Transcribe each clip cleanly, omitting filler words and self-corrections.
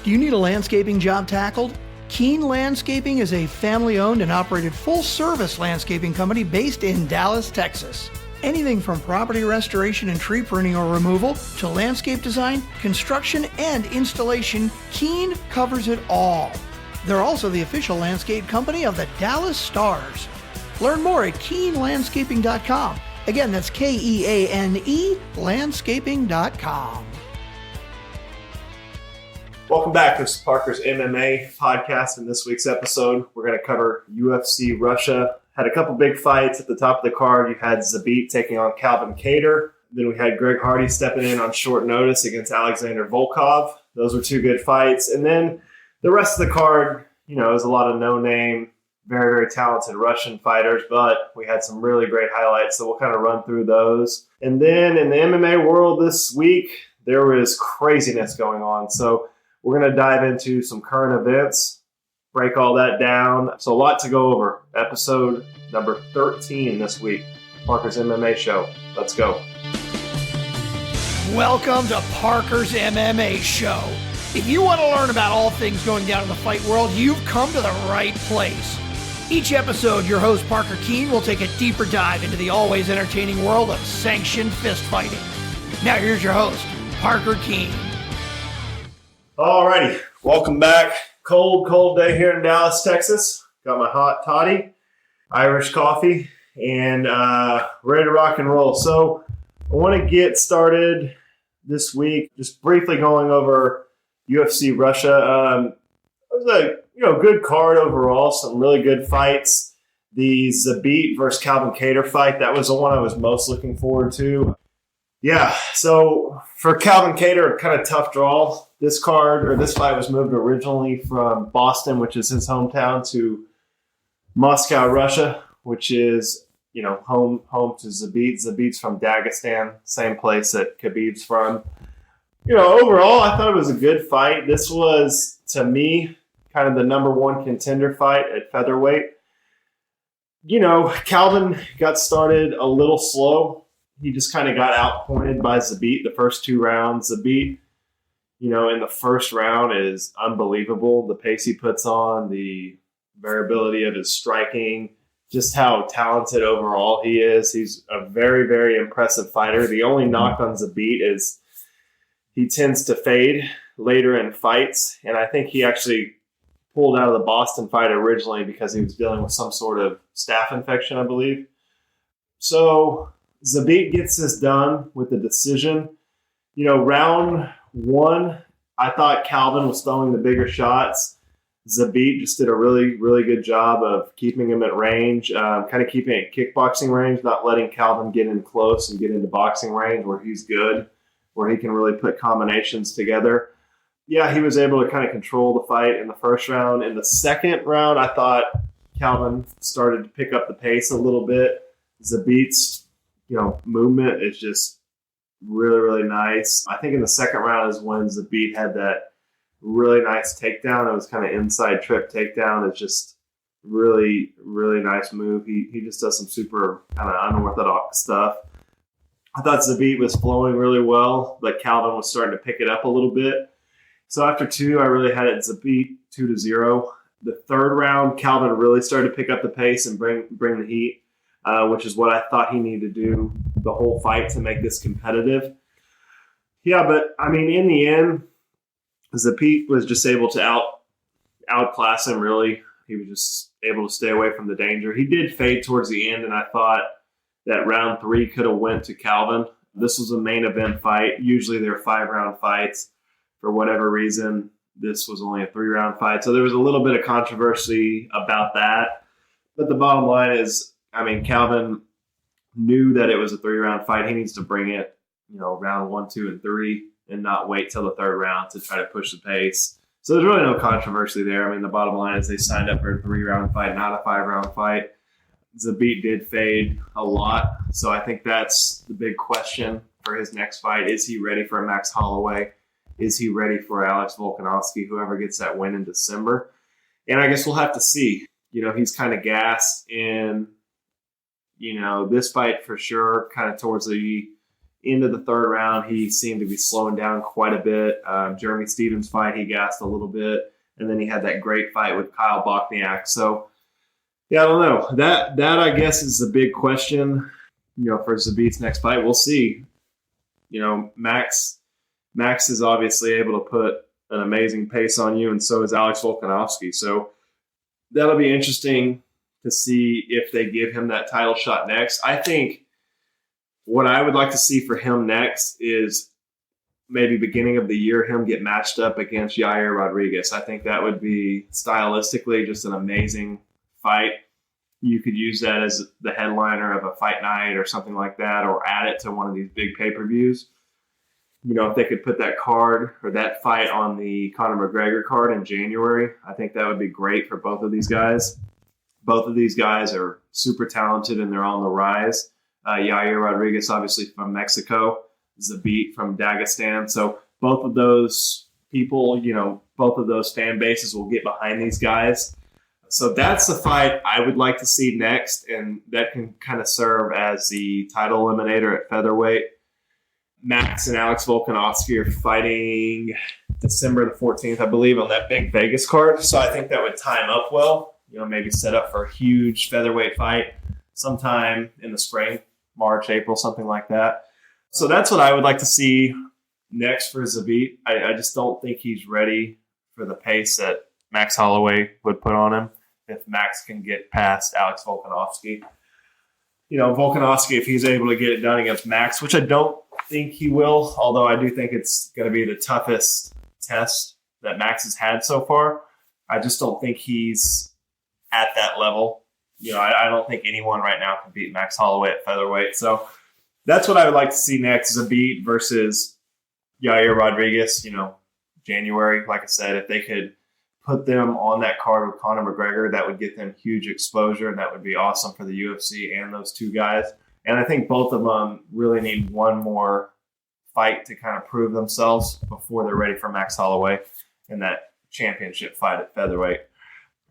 Do you need a landscaping job tackled? Keane Landscaping is a family-owned and operated full-service landscaping company based in Dallas, Texas. Anything from property restoration and tree pruning or removal to landscape design, construction, and installation, Keane covers it all. They're also the official landscape company of the Dallas Stars. Learn more at KeaneLandscaping.com. Again, that's Keane landscaping.com. Welcome back. This is Parker's MMA podcast. In this week's episode, we're going to cover UFC Russia. Had a couple big fights at the top of the card. You had Zabbit taking on Calvin Kattar. Then we had Greg Hardy stepping in on short notice against Alexander Volkov. Those were two good fights. And then the rest of the card, is a lot of no-name, very, very talented Russian fighters, but we had some really great highlights, so we'll kind of run through those. And then in the MMA world this week, there was craziness going on. So we're going to dive into some current events, break all that down. So a lot to go over. Episode number 13 this week, Parker's MMA Show. Let's go. Welcome to Parker's MMA Show. If you want to learn about all things going down in the fight world, you've come to the right place. Each episode, your host Parker Keane will take a deeper dive into the always entertaining world of sanctioned fist fighting. Now here's your host, Parker Keane. Alrighty, welcome back. Cold day here in Dallas, Texas. Got my hot toddy, Irish coffee, and ready to rock and roll. So I want to get started this week, just briefly going over UFC Russia. It was a good card overall, some really good fights. The Zabbit versus Calvin Kattar fight, that was the one I was most looking forward to. Yeah, so for Calvin Kattar, kind of tough draw. This fight was moved originally from Boston, which is his hometown, to Moscow, Russia, which is, home to Zabbit. Zabbit's from Dagestan, same place that Khabib's from. Overall, I thought it was a good fight. This was, to me, kind of the number one contender fight at featherweight. Calvin got started a little slow. He just kind of got outpointed by Zabbit the first two rounds. Zabbit, in the first round is unbelievable. The pace he puts on, the variability of his striking, just how talented overall he is. He's a very, very impressive fighter. The only knock on Zabbit is he tends to fade later in fights, and I think he actually pulled out of the Boston fight originally because he was dealing with some sort of staph infection, I believe. So Zabbit gets this done with the decision. Round one, I thought Calvin was throwing the bigger shots. Zabbit just did a really, really good job of keeping him at range, kind of keeping it kickboxing range, not letting Calvin get in close and get into boxing range where he's good, where he can really put combinations together. Yeah, he was able to kind of control the fight in the first round. In the second round, I thought Calvin started to pick up the pace a little bit. Zabbit's, movement is just really, really nice. I think in the second round is when Zabbit had that really nice takedown. It was kind of inside trip takedown. It's just really, really nice move. He just does some super kind of unorthodox stuff. I thought Zabbit was flowing really well, but Calvin was starting to pick it up a little bit. So after two, I really had it Zabbit 2-0. The third round, Calvin really started to pick up the pace and bring the heat, which is what I thought he needed to do the whole fight to make this competitive. Yeah, but in the end, Zabbit was just able to outclass him, really. He was just able to stay away from the danger. He did fade towards the end, and I thought that round three could have went to Calvin. This was a main event fight. Usually they're 5-round fights. For whatever reason, this was only a 3-round fight. So there was a little bit of controversy about that. But the bottom line is, Calvin knew that it was a 3-round fight. He needs to bring it, round 1, 2, and 3 and not wait till the third round to try to push the pace. So there's really no controversy there. The bottom line is they signed up for a 3-round fight, not a 5-round fight. Zabbit did fade a lot. So I think that's the big question for his next fight. Is he ready for a Max Holloway? Is he ready for Alex Volkanovski, whoever gets that win in December? And I guess we'll have to see. He's kind of gassed in, this fight for sure, kind of towards the into the third round, he seemed to be slowing down quite a bit. Jeremy Stevens' fight, he gassed a little bit. And then he had that great fight with Kyle Bochniak. So, yeah, I don't know. That I guess is the big question, for Zabit's next fight. We'll see. Max is obviously able to put an amazing pace on you, and so is Alex Volkanovski. So that'll be interesting to see if they give him that title shot next. I think what I would like to see for him next is maybe beginning of the year, him get matched up against Yair Rodriquez. I think that would be stylistically just an amazing fight. You could use that as the headliner of a fight night or something like that, or add it to one of these big pay-per-views. If they could put that card or that fight on the Conor McGregor card in January, I think that would be great for both of these guys. Both of these guys are super talented and they're on the rise. Yair Rodriguez, obviously from Mexico, Zabit from Dagestan. So both of those people, both of those fan bases will get behind these guys. So that's the fight I would like to see next, and that can kind of serve as the title eliminator at featherweight. Max and Alex Volkanovski are fighting December the 14th, I believe, on that big Vegas card. So I think that would time up well. Maybe set up for a huge featherweight fight sometime in the spring, March, April, something like that. So that's what I would like to see next for Zabit. I just don't think he's ready for the pace that Max Holloway would put on him if Max can get past Alex Volkanovski. Volkanovski, if he's able to get it done against Max, which I don't think he will, although I do think it's going to be the toughest test that Max has had so far. I just don't think he's at that level. I don't think anyone right now can beat Max Holloway at featherweight. So that's what I would like to see next, Zabit versus Yair Rodriguez, January. Like I said, if they could put them on that card with Conor McGregor, that would get them huge exposure, and that would be awesome for the UFC and those two guys. And I think both of them really need one more fight to kind of prove themselves before they're ready for Max Holloway in that championship fight at featherweight.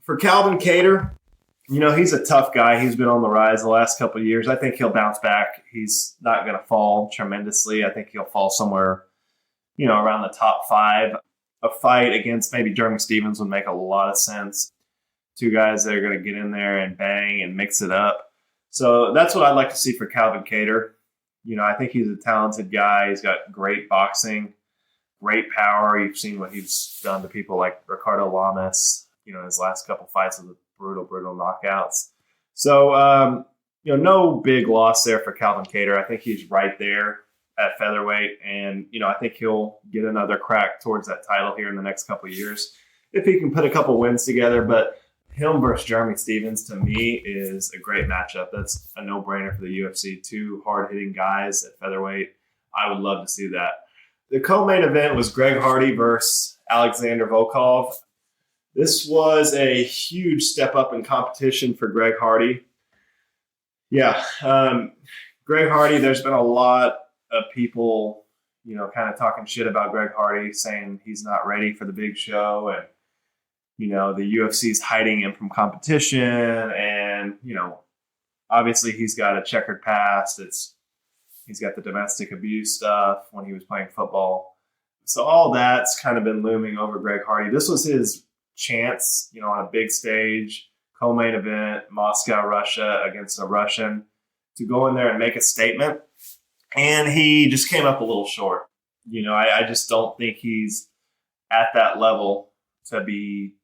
For Calvin Kattar, he's a tough guy. He's been on the rise the last couple of years. I think he'll bounce back. He's not going to fall tremendously. I think he'll fall somewhere, around the top 5. A fight against maybe Jeremy Stevens would make a lot of sense. Two guys that are going to get in there and bang and mix it up. So that's what I'd like to see for Calvin Kattar. I think he's a talented guy. He's got great boxing, great power. You've seen what he's done to people like Ricardo Lamas, his last couple fights with the brutal knockouts. So, no big loss there for Calvin Kattar. I think he's right there at featherweight, and I think he'll get another crack towards that title here in the next couple of years if he can put a couple wins together. But him versus Jeremy Stevens, to me, is a great matchup. That's a no-brainer for the UFC. Two hard-hitting guys at featherweight. I would love to see that. The co-main event was Greg Hardy versus Alexander Volkov. This was a huge step up in competition for Greg Hardy. Yeah, Greg Hardy, there's been a lot of people, kind of talking shit about Greg Hardy, saying he's not ready for the big show, and the UFC's hiding him from competition, and obviously he's got a checkered past. He's got the domestic abuse stuff when he was playing football, so all that's kind of been looming over Greg Hardy. This was his chance, on a big stage, co-main event, Moscow, Russia, against a Russian, to go in there and make a statement. And he just came up a little short. I just don't think he's at that level to be,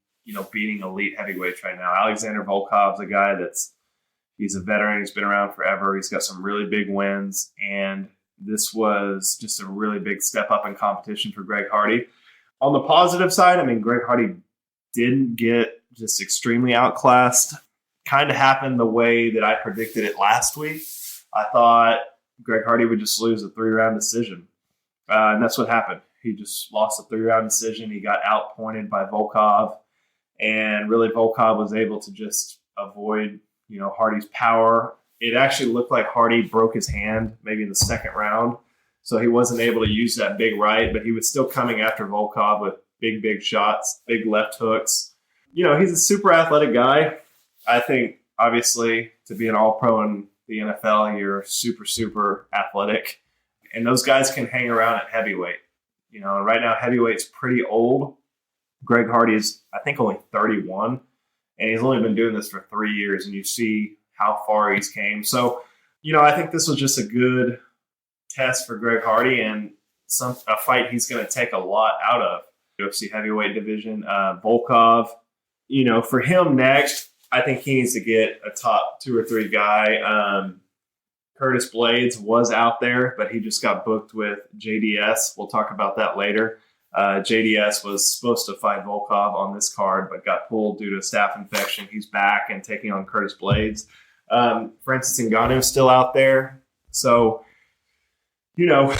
beating elite heavyweights right now. Alexander Volkov's a guy he's a veteran. He's been around forever. He's got some really big wins. And this was just a really big step up in competition for Greg Hardy. On the positive side, Greg Hardy didn't get just extremely outclassed. Kind of happened the way that I predicted it last week. I thought Greg Hardy would just lose a 3-round decision. And that's what happened. He just lost a 3-round decision. He got outpointed by Volkov. And really Volkov was able to just avoid, Hardy's power. It actually looked like Hardy broke his hand maybe in the second round. So he wasn't able to use that big right, but he was still coming after Volkov with big shots, big left hooks. He's a super athletic guy. I think, obviously, to be an all-pro in the NFL, you're super athletic. And those guys can hang around at heavyweight. You know, right now heavyweight's pretty old. Greg Hardy is, I think, only 31, and he's only been doing this for 3 years, and you see how far he's came. So, you know, I think this was just a good test for Greg Hardy and a fight he's going to take a lot out of. UFC heavyweight division, Volkov. You know, for him next, I think he needs to get a top 2 or 3 guy. Curtis Blades was out there, but he just got booked with JDS. We'll talk about that later. JDS was supposed to fight Volkov on this card, but got pulled due to a staph infection. He's back and taking on Curtis Blades. Francis Ngannou is still out there. So, you know,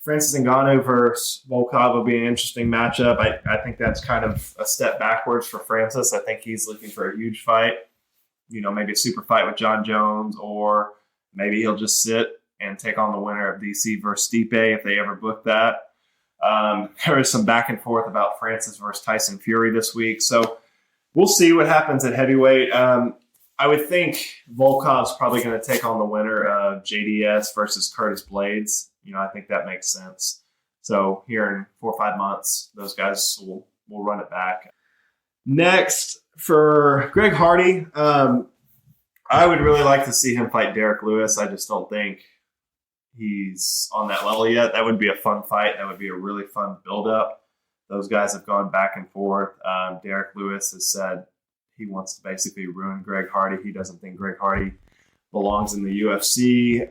Francis Ngannou versus Volkov will be an interesting matchup. I think that's kind of a step backwards for Francis. I think he's looking for a huge fight. You know, maybe a super fight with John Jones, or maybe he'll just sit and take on the winner of DC versus Stipe if they ever book that. There is some back and forth about Francis versus Tyson Fury this week. So we'll see what happens at heavyweight. I would think Volkov's probably going to take on the winner of JDS versus Curtis Blades. You know, I think that makes sense. So here in 4 or 5 months, those guys will run it back. Next, for Greg Hardy, I would really like to see him fight Derek Lewis. I just don't think he's on that level yet. That would be a fun fight. That would be a really fun build-up. Those guys have gone back and forth. Derek Lewis has said he wants to basically ruin Greg Hardy. He doesn't think Greg Hardy belongs in the UFC.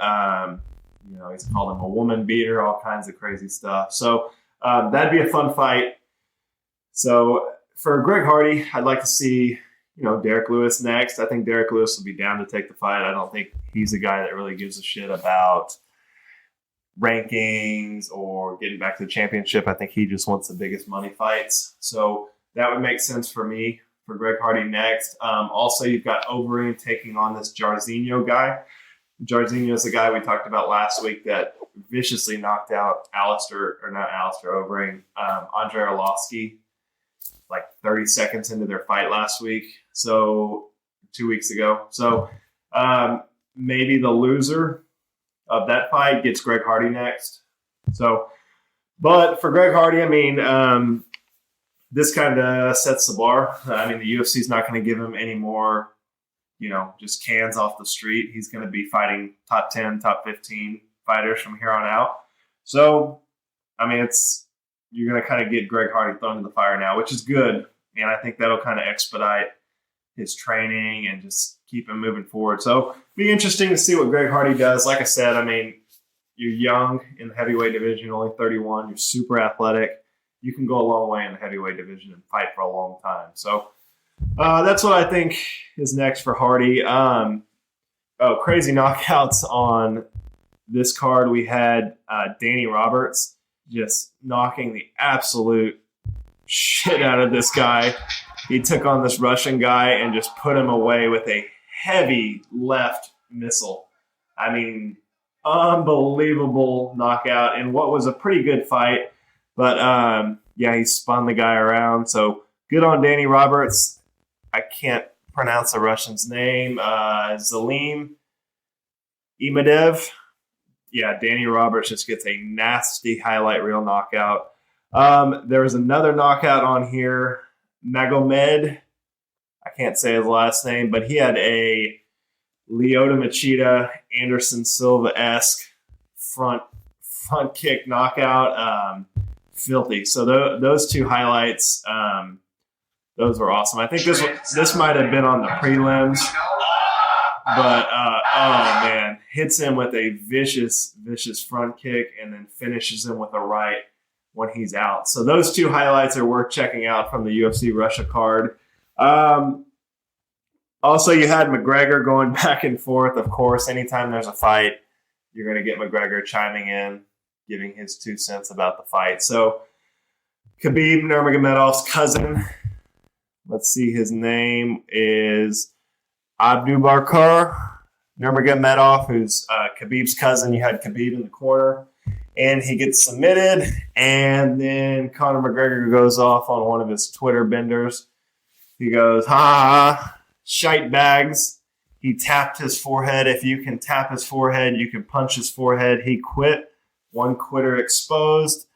You know, he's called him a woman beater, all kinds of crazy stuff. So that'd be a fun fight. So for Greg Hardy, I'd like to see, you know, Derek Lewis next. I think Derek Lewis will be down to take the fight. I don't think he's a guy that really gives a shit about rankings or getting back to the championship. I think he just wants the biggest money fights. So that would make sense for me for Greg Hardy next. Also, you've got Overeem taking on this Jairzinho guy. Jairzinho is the guy we talked about last week that viciously knocked out Overeem, Andre Arlovski, like 30 seconds into their fight last week. So 2 weeks ago. So maybe the loser of that fight gets Greg Hardy next. So, but for Greg Hardy, I mean, this kind of sets the bar. I mean, the UFC is not going to give him any more, you know, just cans off the street. He's going to be fighting top 10, top 15 fighters from here on out. So, I mean, you're going to kind of get Greg Hardy thrown to the fire now, which is good. And I think that'll kind of expedite his training and just keep him moving forward. So it'll be interesting to see what Greg Hardy does. Like I said, I mean, you're young in the heavyweight division, only 31. You're super athletic. You can go a long way in the heavyweight division and fight for a long time. So that's what I think is next for Hardy. Crazy knockouts on this card. We had Danny Roberts just knocking the absolute shit out of this guy. He took on this Russian guy and just put him away with a heavy left missile. I mean, unbelievable knockout in what was a pretty good fight. But, yeah, he spun the guy around. So good on Danny Roberts. I can't pronounce the Russian's name. Zalim Imadev. Yeah, Danny Roberts just gets a nasty highlight reel knockout. There was another knockout on here. Magomed, I can't say his last name, but he had a Lyoto Machida, Anderson Silva-esque front kick knockout. Filthy. So those two highlights, those were awesome. I think this might have been on the prelims, but oh man, hits him with a vicious front kick and then finishes him with a right when he's out. So those two highlights are worth checking out from the UFC Russia card. Also, you had McGregor going back and forth. Of course, anytime there's a fight, you're going to get McGregor chiming in, giving his 2 cents about the fight. So Khabib Nurmagomedov's cousin, let's see, his name is Abdubakar Nurmagomedov, who's Khabib's cousin. You had Khabib in the corner, and he gets submitted, and then Conor McGregor goes off on one of his Twitter benders. He goes, ha, shite bags. He tapped his forehead. If you can tap his forehead, you can punch his forehead. He quit. One quitter exposed.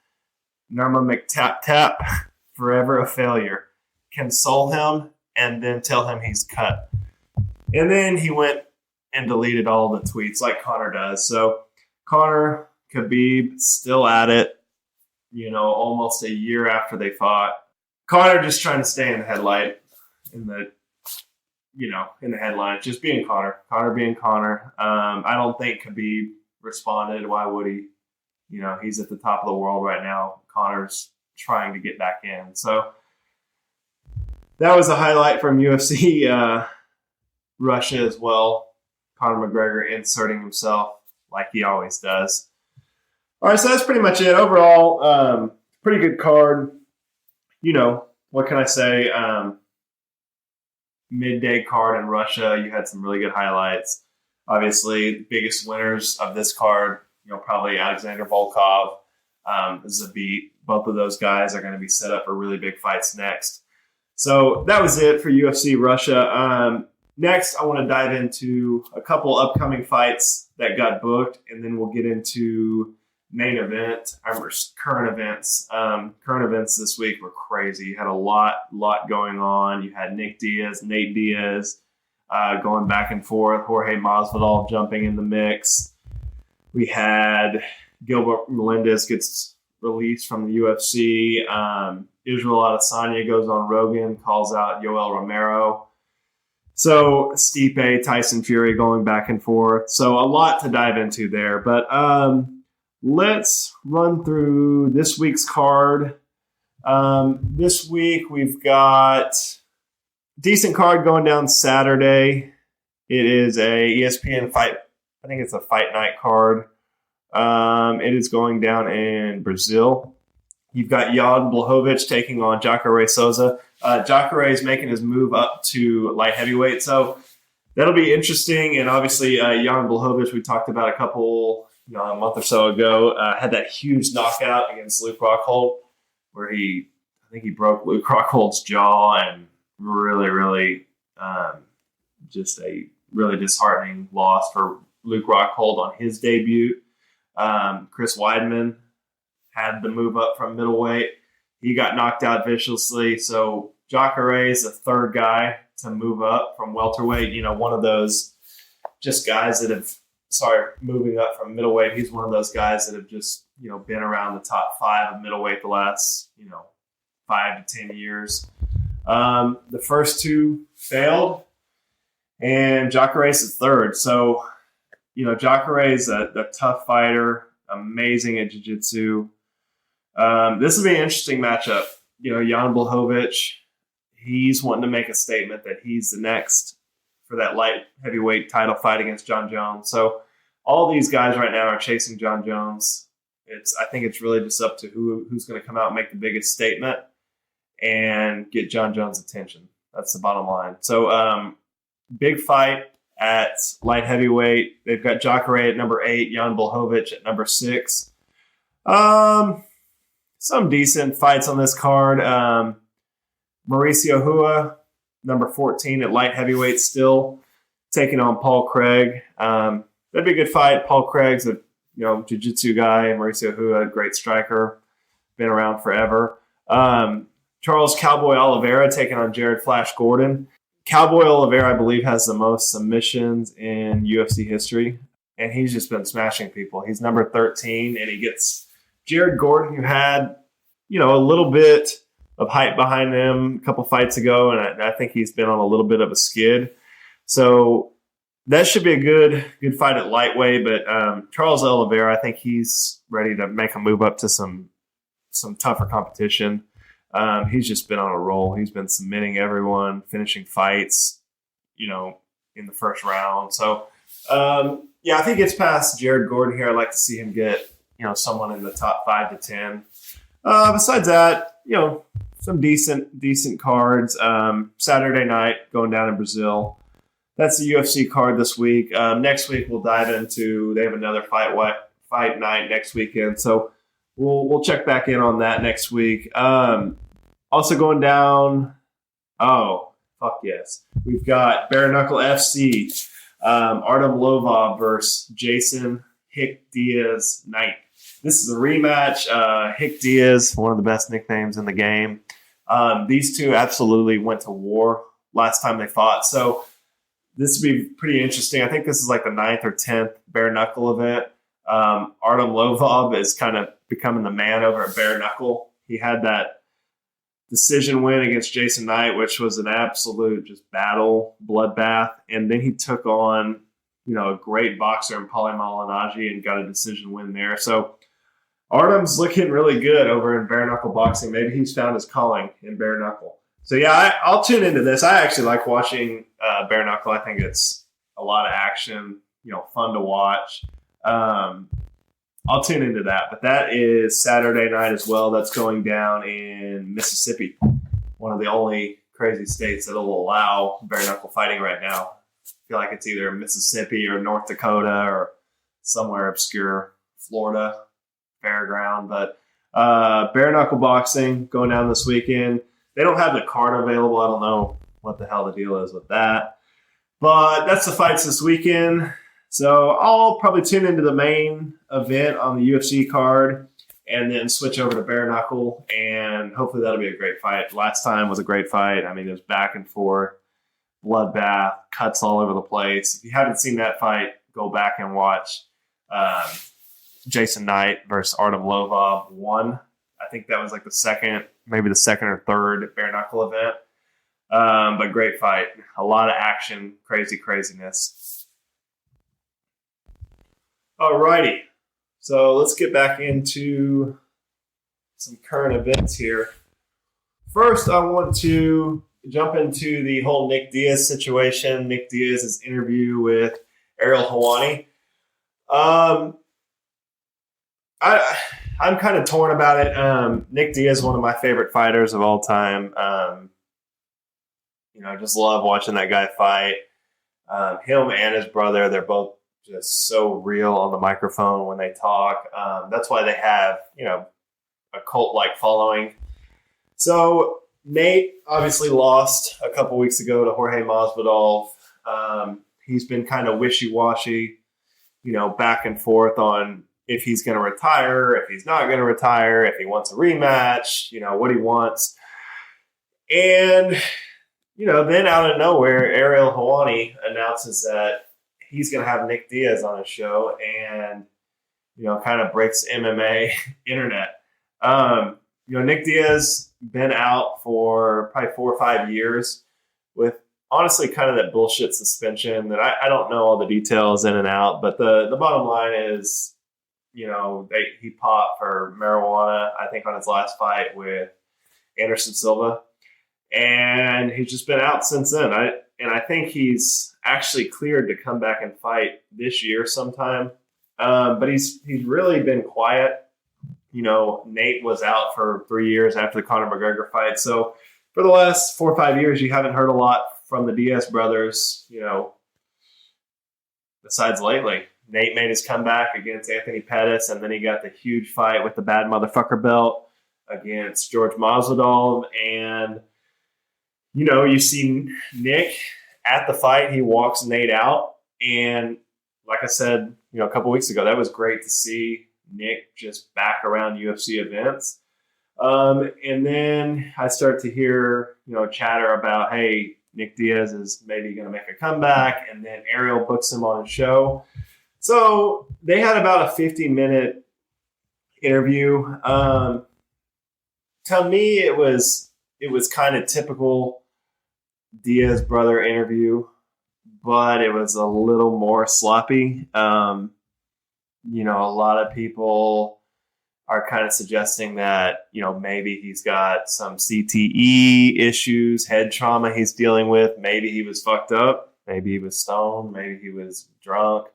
Tap. Forever a failure. Console him and then tell him he's cut. And then he went and deleted all the tweets like Conor does. So Conor, Khabib, still at it, almost a year after they fought. Conor just trying to stay in the headlight, in the headlines, just being Conor. Conor being Conor. I don't think Khabib responded. Why would he? He's at the top of the world right now. Conor's trying to get back in. So that was a highlight from UFC Russia as well. Conor McGregor inserting himself like he always does. All right, so that's pretty much it. Overall, pretty good card. What can I say? Midday card in Russia, you had some really good highlights. Obviously, the biggest winners of this card, probably Alexander Volkov, Zabbit. Both of those guys are going to be set up for really big fights next. So that was it for UFC Russia. Next, I want to dive into a couple upcoming fights that got booked, and then we'll get into main event, our current events. Current events this week were crazy. You had a lot going on. You had Nick Diaz, Nate Diaz going back and forth. Jorge Masvidal jumping in the mix. We had Gilbert Melendez gets released from the UFC. Israel Adesanya goes on Rogan, calls out Yoel Romero. So Stipe, Tyson Fury going back and forth. So a lot to dive into there. But let's run through this week's card. This week we've got a decent card going down Saturday. It is a ESPN fight. I think it's a fight night card. It is going down in Brazil. You've got Jan Blachowicz taking on Jacare Souza. Jacare is making his move up to light heavyweight, so that'll be interesting. And obviously, Jan Blachowicz, we talked about a month or so ago, had that huge knockout against Luke Rockhold, where I think he broke Luke Rockhold's jaw, and really, just a really disheartening loss for Luke Rockhold on his debut. Chris Weidman had the move up from middleweight. He got knocked out viciously. So Jacare is the third guy to move up from welterweight. One of those just guys that have moving up from middleweight. He's one of those guys that have just, been around the top 5 of middleweight the last, 5 to 10 years. The first 2 failed, and Jacare is the third. So, Jacare is a tough fighter, amazing at jiu-jitsu. This will be an interesting matchup. Jan Blachowicz, he's wanting to make a statement that he's the next for that light heavyweight title fight against John Jones. So all these guys right now are chasing John Jones. I think it's really just up to who's going to come out and make the biggest statement and get John Jones' attention. That's the bottom line. So big fight at light heavyweight. They've got Jacare at number 8, Jan Blachowicz at number 6. Some decent fights on this card. Maurício Rua, number 14 at light heavyweight, still taking on Paul Craig. That'd be a good fight. Paul Craig's a jiu-jitsu guy. Maurício Rua, great striker, been around forever. Charles Cowboy Oliveira taking on Jared Flash Gordon. Cowboy Oliveira, I believe, has the most submissions in UFC history, and he's just been smashing people. He's number 13, and he gets Jared Gordon, who had, a little bit of hype behind him a couple fights ago, and I think he's been on a little bit of a skid. So that should be a good fight at lightweight. But Charles Oliveira, I think he's ready to make a move up to some tougher competition. He's just been on a roll. He's been submitting everyone, finishing fights, in the first round. So, I think it's past Jared Gordon here. I'd like to see him get, someone in the top 5 to 10. Besides that, some decent cards. Saturday night going down in Brazil. That's the UFC card this week. Next week we'll dive into. They have another fight night next weekend, so we'll check back in on that next week. Also going down. Oh, fuck yes, we've got Bare Knuckle FC. Artem Lobov versus Jason Hick Diaz Knight. This is a rematch. Hick Diaz, one of the best nicknames in the game. These two absolutely went to war last time they fought. So this would be pretty interesting. I think this is like the 9th or 10th bare knuckle event. Artem Lobov is kind of becoming the man over at bare knuckle. He had that decision win against Jason Knight, which was an absolute just battle, bloodbath. And then he took on, a great boxer in Paulie Malignaggi and got a decision win there. So Artem's looking really good over in bare knuckle boxing. Maybe he's found his calling in bare knuckle. So yeah, I'll tune into this. I actually like watching bare knuckle. I think it's a lot of action, fun to watch. I'll tune into that. But that is Saturday night as well. That's going down in Mississippi, one of the only crazy states that will allow bare knuckle fighting right now. I feel like it's either Mississippi or North Dakota or somewhere obscure, Florida, fairground. But bare knuckle boxing going down this weekend. They don't have the card available. I don't know what the hell the deal is with that. But that's the fights this weekend. So I'll probably tune into the main event on the UFC card and then switch over to bare knuckle, and hopefully that'll be a great fight. Last time was a great fight. I mean, there's back and forth, bloodbath, cuts all over the place. If you haven't seen that fight, go back and watch Jason Knight versus Artem Lobov 1. I think that was like the second or third bare knuckle event. But great fight. A lot of action, craziness. Alrighty. So let's get back into some current events here. First, I want to jump into the whole Nick Diaz situation. Nick Diaz's interview with Ariel Helwani. I'm kind of torn about it. Nick Diaz is one of my favorite fighters of all time. Just love watching that guy fight. Him and his brother, they're both just so real on the microphone when they talk. That's why they have, a cult-like following. So Nate obviously lost a couple weeks ago to Jorge Masvidal. He's been kind of wishy-washy, back and forth on if he's going to retire, if he's not going to retire, if he wants a rematch, what he wants. And, then out of nowhere, Ariel Helwani announces that he's going to have Nick Diaz on his show and, kind of breaks MMA internet. Nick Diaz been out for probably 4 or 5 years with honestly kind of that bullshit suspension that I don't know all the details in and out, but the bottom line is, he popped for marijuana, I think, on his last fight with Anderson Silva. And he's just been out since then. I think he's actually cleared to come back and fight this year sometime. But he's really been quiet. Nate was out for 3 years after the Conor McGregor fight. So for the last 4 or 5 years, you haven't heard a lot from the Diaz brothers, besides lately. Nate made his comeback against Anthony Pettis, and then he got the huge fight with the bad motherfucker belt against George Masvidal. And, you see Nick at the fight, he walks Nate out. And like I said, a couple weeks ago, that was great to see Nick just back around UFC events. And then I start to hear, chatter about, hey, Nick Diaz is maybe going to make a comeback. And then Ariel books him on his show. So they had about a 50-minute interview. To me, it was kind of typical Diaz brother interview, but it was a little more sloppy. A lot of people are kind of suggesting that, maybe he's got some CTE issues, head trauma he's dealing with. Maybe he was fucked up. Maybe he was stoned. Maybe he was drunk.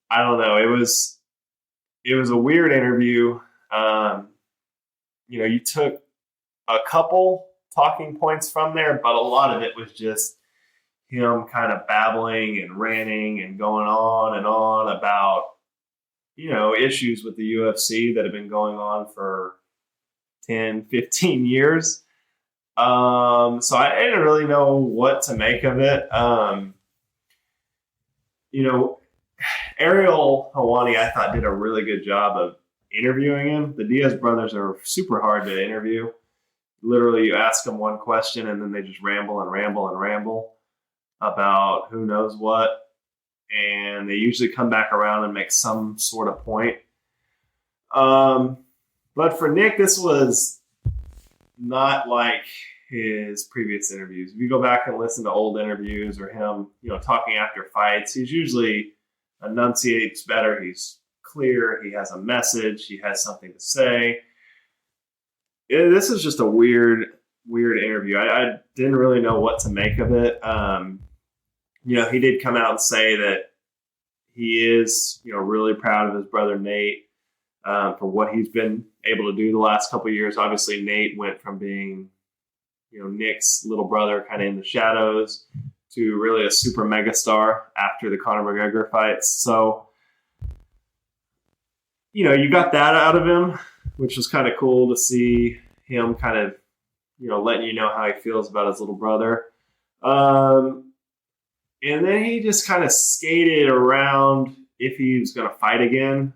I don't know. It was a weird interview. You took a couple talking points from there, but a lot of it was just him kind of babbling and ranting and going on about, issues with the UFC that have been going on for 10, 15 years. So I didn't really know what to make of it. Ariel Helwani, I thought, did a really good job of interviewing him. The Diaz brothers are super hard to interview. Literally, you ask them one question and then they just ramble and ramble and ramble about who knows what. And they usually come back around and make some sort of point. But for Nick, this was not like his previous interviews. If you go back and listen to old interviews or him, talking after fights, he's usually enunciates better. He's clear. He has a message. He has something to say. This is just a weird interview. I didn't really know what to make of it. He did come out and say that he is, really proud of his brother Nate for what he's been able to do the last couple of years. Obviously, Nate went from being, Nick's little brother kind of in the shadows to really a super mega star after the Conor McGregor fights. So, you got that out of him, which was kind of cool to see him kind of, letting you know how he feels about his little brother. And then he just kind of skated around if he was going to fight again.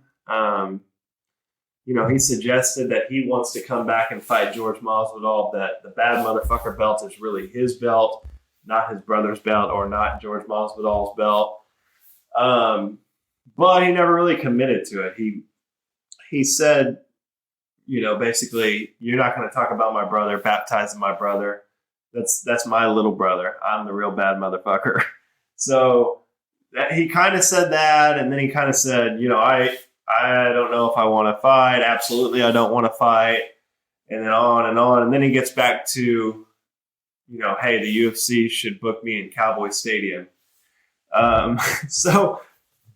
He suggested that he wants to come back and fight George Masvidal, that the bad motherfucker belt is really his belt, not his brother's belt or not George Masvidal's belt. But he never really committed to it. He said, basically, you're not going to talk about my brother, baptizing my brother. That's my little brother. I'm the real bad motherfucker. So he kind of said that, and then he kind of said, I don't know if I want to fight. Absolutely, I don't want to fight. And then on and on. And then he gets back to, hey, the UFC should book me in Cowboy Stadium. So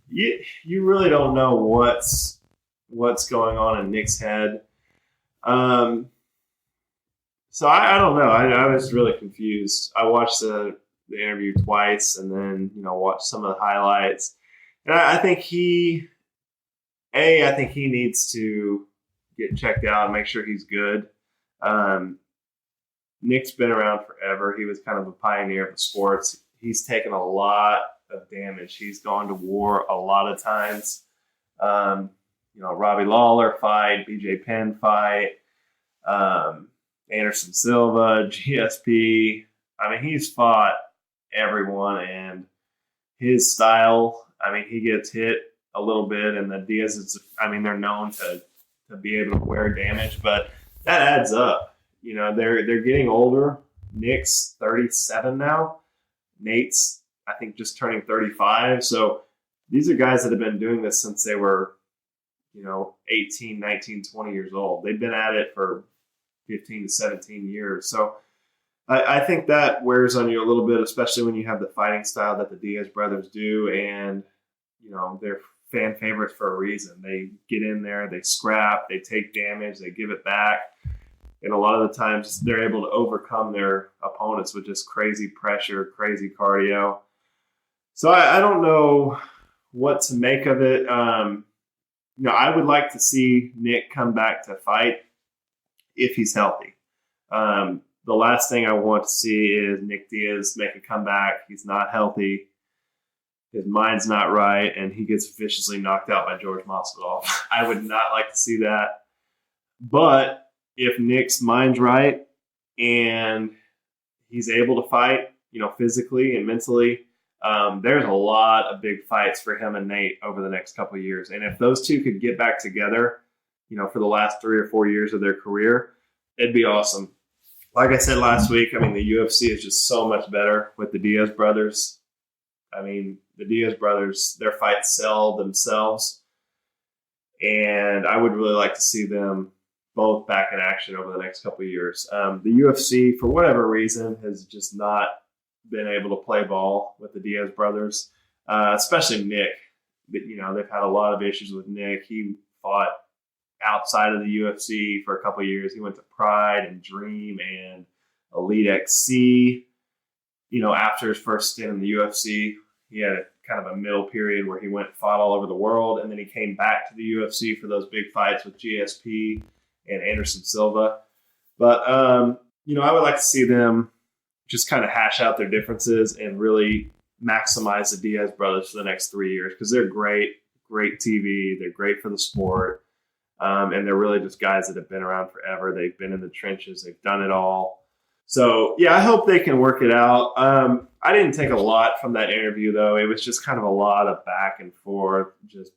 you really don't know what's going on in Nick's head. So I don't know. I was really confused. I watched the interview twice and then, watched some of the highlights. And I think he needs to get checked out and make sure he's good. Nick's been around forever. He was kind of a pioneer of the sports. He's taken a lot of damage. He's gone to war a lot of times. Robbie Lawler fight, BJ Penn fight, Anderson Silva, GSP. I mean, he's fought everyone, and his style, he gets hit a little bit, and the Diaz, they're known to be able to wear damage, but that adds up. They're getting older. Nick's 37 now. Nate's, I think, just turning 35. So these are guys that have been doing this since they were, 18, 19, 20 years old. They've been at it for 15 to 17 years. So I think that wears on you a little bit, especially when you have the fighting style that the Diaz brothers do. And, they're fan favorites for a reason. They get in there, they scrap, they take damage, they give it back. And a lot of the times they're able to overcome their opponents with just crazy pressure, crazy cardio. So I don't know what to make of it. I would like to see Nick come back to fight if he's healthy. The last thing I want to see is Nick Diaz make a comeback. He's not healthy. His mind's not right, and he gets viciously knocked out by George Masvidal. I would not like to see that. But if Nick's mind's right and he's able to fight, physically and mentally, there's a lot of big fights for him and Nate over the next couple of years. And if those two could get back together, for the last 3 or 4 years of their career, it'd be awesome. Like I said last week, the UFC is just so much better with the Diaz brothers. The Diaz brothers, their fights sell themselves. And I would really like to see them both back in action over the next couple of years. The UFC, for whatever reason, has just not been able to play ball with the Diaz brothers, especially Nick. They've had a lot of issues with Nick. He fought outside of the UFC for a couple of years. He went to Pride and Dream and Elite XC. After his first stint in the UFC, he had a kind of a middle period where he went and fought all over the world, and then he came back to the UFC for those big fights with GSP and Anderson Silva. But, I would like to see them just kind of hash out their differences and really maximize the Diaz brothers for the next 3 years because they're great TV. They're great for the sport. And they're really just guys that have been around forever. They've been in the trenches. They've done it all. So, yeah, I hope they can work it out. I didn't take a lot from that interview, though. It was just kind of a lot of back and forth, just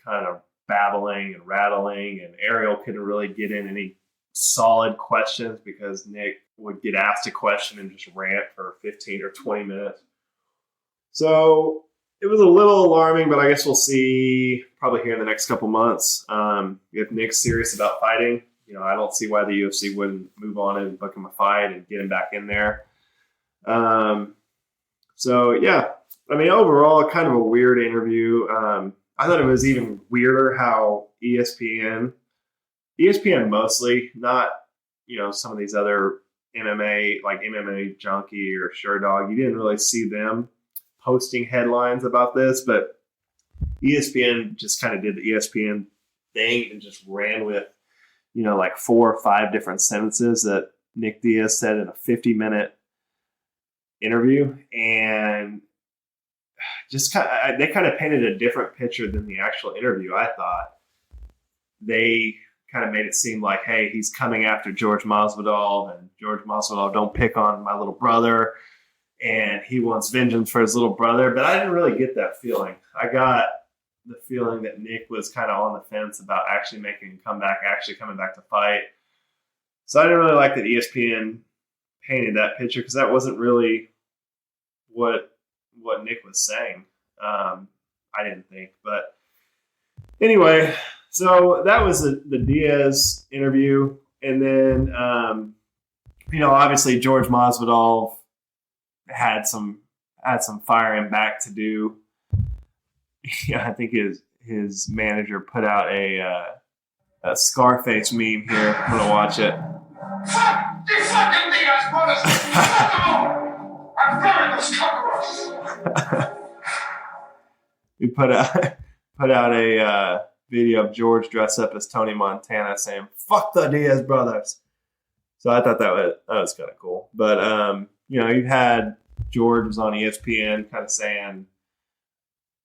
kind of babbling and rattling. And Ariel couldn't really get in any solid questions because Nick would get asked a question and just rant for 15 or 20 minutes. So it was a little alarming, but I guess we'll see probably here in the next couple months. If Nick's serious about fighting, I don't see why the UFC wouldn't move on and book him a fight and get him back in there. So, yeah, I mean, overall, kind of a weird interview. I thought it was even weirder how ESPN mostly, not, some of these other MMA, like MMA Junkie or Sure Dog, you didn't really see them posting headlines about this, but ESPN just kind of did the ESPN thing and just ran with, like 4 or 5 different sentences that Nick Diaz said in a 50-minute interview. And just they kind of painted a different picture than the actual interview, I thought. They kind of made it seem like, hey, he's coming after Jorge Masvidal, and Jorge Masvidal, don't pick on my little brother, and he wants vengeance for his little brother. But I didn't really get that feeling. I got the feeling that Nick was kind of on the fence about actually making a comeback, actually coming back to fight. So I didn't really like that ESPN painted that picture because that wasn't really what Nick was saying. I didn't think. But anyway, so that was the Diaz interview. And then, obviously Jorge Masvidal had some firing back to do. Yeah, I think his manager put out a Scarface meme here. I'm gonna watch it. Fuck you fucking Diaz brothers! Fuck them all! I'm burying those cockroaches! He put out a video of George dressed up as Tony Montana saying "Fuck the Diaz brothers." So I thought that was kind of cool. But you had George was on ESPN kind of saying,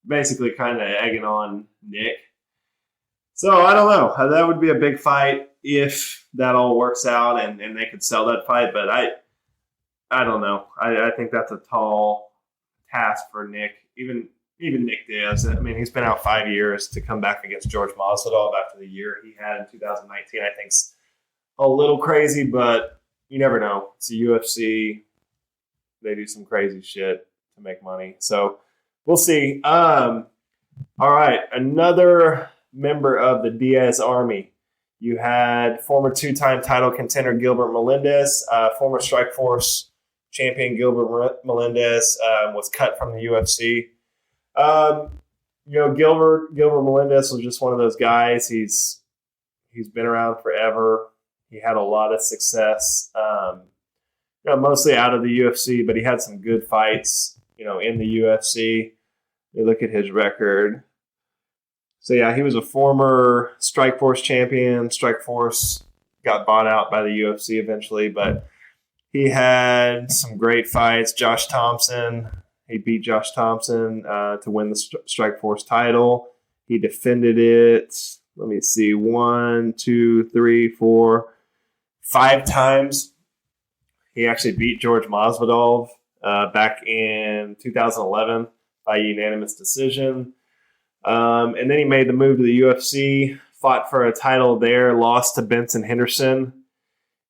basically kind of egging on Nick. So I don't know. That would be a big fight if that all works out and they could sell that fight. But I don't know. I think that's a tall task for Nick. Even Nick Diaz. I mean, he's been out 5 years to come back against Jorge Masvidal after the year he had in 2019. I think's a little crazy, but you never know. It's the UFC. They do some crazy shit to make money. So we'll see. All right. Another member of the Diaz army. You had former 2-time title contender Gilbert Melendez, former Strikeforce champion Gilbert Melendez was cut from the UFC. Gilbert Melendez was just one of those guys. He's been around forever. He had a lot of success, mostly out of the UFC, but he had some good fights, in the UFC. You look at his record. So, yeah, he was a former Strikeforce champion. Strikeforce got bought out by the UFC eventually, but he had some great fights. Josh Thompson, he beat Josh Thompson to win the Strikeforce title. He defended it, 5 times. He actually beat Jorge Masvidal back in 2011 by unanimous decision. And then he made the move to the UFC, fought for a title there, lost to Benson Henderson.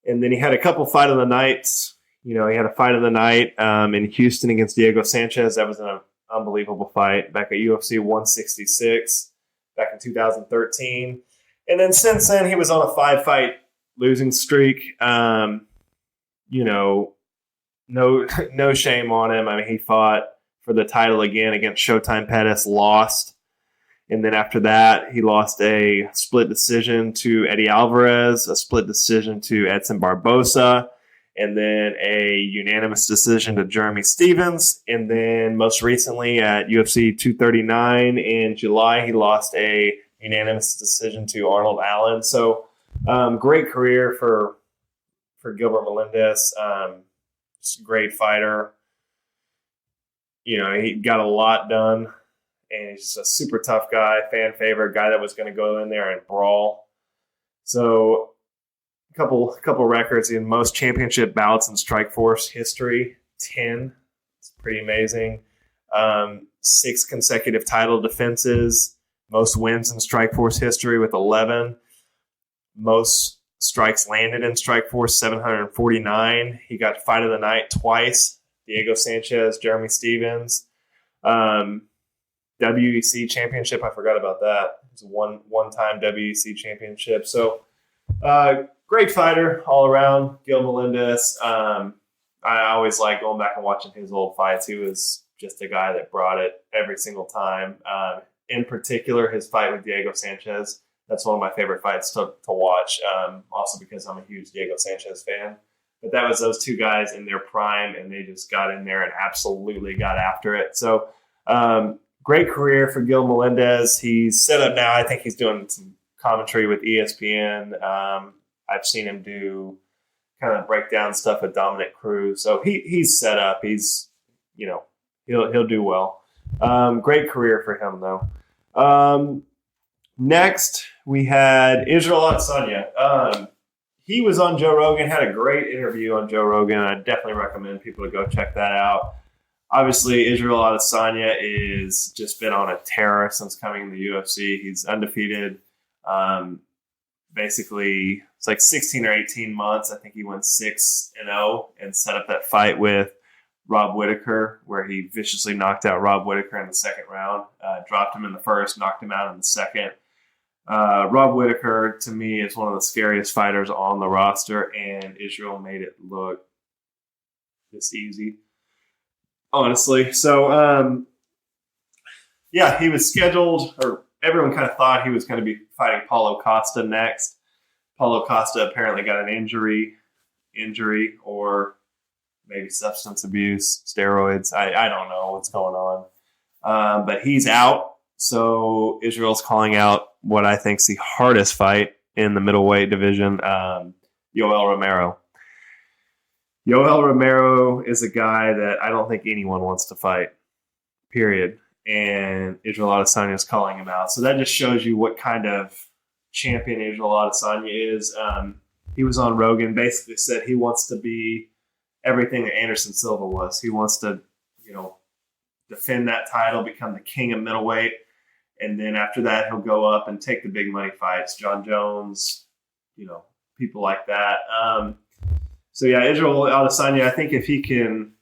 And then he had a couple fight of the nights. He had a fight of the night in Houston against Diego Sanchez. That was an unbelievable fight back at UFC 166 back in 2013. And then since then, he was on a 5-fight losing streak. No shame on him. I mean, he fought for the title again against Showtime Pettis, lost. And then after that, he lost a split decision to Eddie Alvarez, a split decision to Edson Barbosa, and then a unanimous decision to Jeremy Stevens. And then most recently at UFC 239 in July, he lost a unanimous decision to Arnold Allen. So great career for Gilbert Melendez. Just a great fighter. he got a lot done, and he's just a super tough guy, fan favorite, guy that was going to go in there and brawl. So a couple records in most championship bouts in Strikeforce history, 10. It's pretty amazing. 6 consecutive title defenses, most wins in Strikeforce history with 11. Most strikes landed in Strikeforce, 749. He got fight of the night twice. Diego Sanchez, Jeremy Stevens. WEC championship, I forgot about that. It was a one-time WEC championship. So great fighter all around, Gil Melendez. I always like going back and watching his old fights. He was just a guy that brought it every single time. In particular, his fight with Diego Sanchez. That's one of my favorite fights to watch, also because I'm a huge Diego Sanchez fan. But that was those two guys in their prime, and they just got in there and absolutely got after it. So great career for Gil Melendez. He's set up now. I think he's doing some commentary with ESPN. I've seen him do kind of breakdown stuff with Dominic Cruz. So he's set up. He's, he'll do well. Great career for him, though. Next, we had Israel Adesanya. He was on Joe Rogan, had a great interview on Joe Rogan. I definitely recommend people to go check that out. Obviously, Israel Adesanya is just been on a tear since coming to the UFC. He's undefeated. Basically, it's like 16 or 18 months. I think he went 6-0 and set up that fight with Rob Whittaker, where he viciously knocked out Rob Whittaker in the second round. Dropped him in the first, knocked him out in the second. Rob Whittaker, to me, is one of the scariest fighters on the roster, and Israel made it look this easy, honestly. So, he was scheduled, or everyone kind of thought he was going to be fighting Paulo Costa next. Paulo Costa apparently got an injury, or maybe substance abuse, steroids. I don't know what's going on. But he's out. So Israel's calling out what I think is the hardest fight in the middleweight division, Yoel Romero. Yoel Romero is a guy that I don't think anyone wants to fight, period. And Israel Adesanya is calling him out. So that just shows you what kind of champion Israel Adesanya is. He was on Rogan, basically said he wants to be everything that Anderson Silva was. He wants to, defend that title, become the king of middleweight. And then after that, he'll go up and take the big money fights. John Jones, people like that. Israel Adesanya, I think if he can,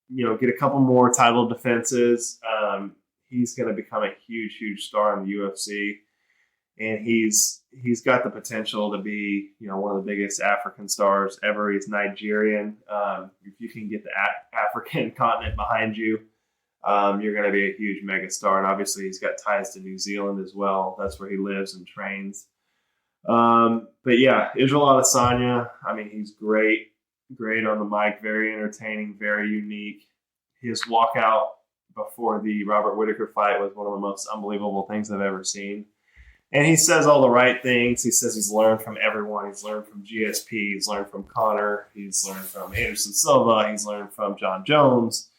get a couple more title defenses, he's going to become a huge, huge star in the UFC. And he's got the potential to be, one of the biggest African stars ever. He's Nigerian. If you can get the African continent behind you, you're going to be a huge megastar. And obviously he's got ties to New Zealand as well. That's where he lives and trains. Israel Adesanya, he's great on the mic, very entertaining, very unique. His walkout before the Robert Whittaker fight was one of the most unbelievable things I've ever seen. And he says all the right things. He says he's learned from everyone. He's learned from GSP. He's learned from Conor. He's learned from Anderson Silva. He's learned from John Jones.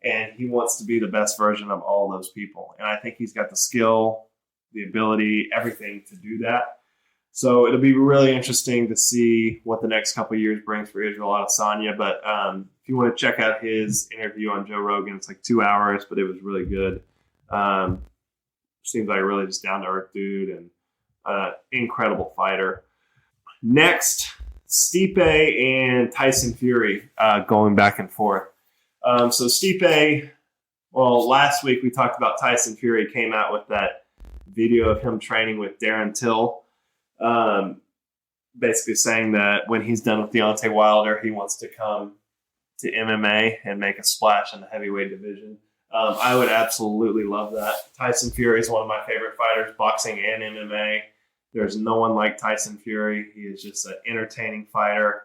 And he wants to be the best version of all those people. And I think he's got the skill, the ability, everything to do that. So it'll be really interesting to see what the next couple of years brings for Israel Adesanya. But if you want to check out his interview on Joe Rogan, it's like 2 hours, but it was really good. Seems like a really just down-to-earth dude and incredible fighter. Next, Stipe and Tyson Fury going back and forth. So Stipe, last week we talked about Tyson Fury came out with that video of him training with Darren Till, basically saying that when he's done with Deontay Wilder, he wants to come to MMA and make a splash in the heavyweight division. I would absolutely love that. Tyson Fury is one of my favorite fighters, boxing and MMA. There's no one like Tyson Fury. He is just an entertaining fighter.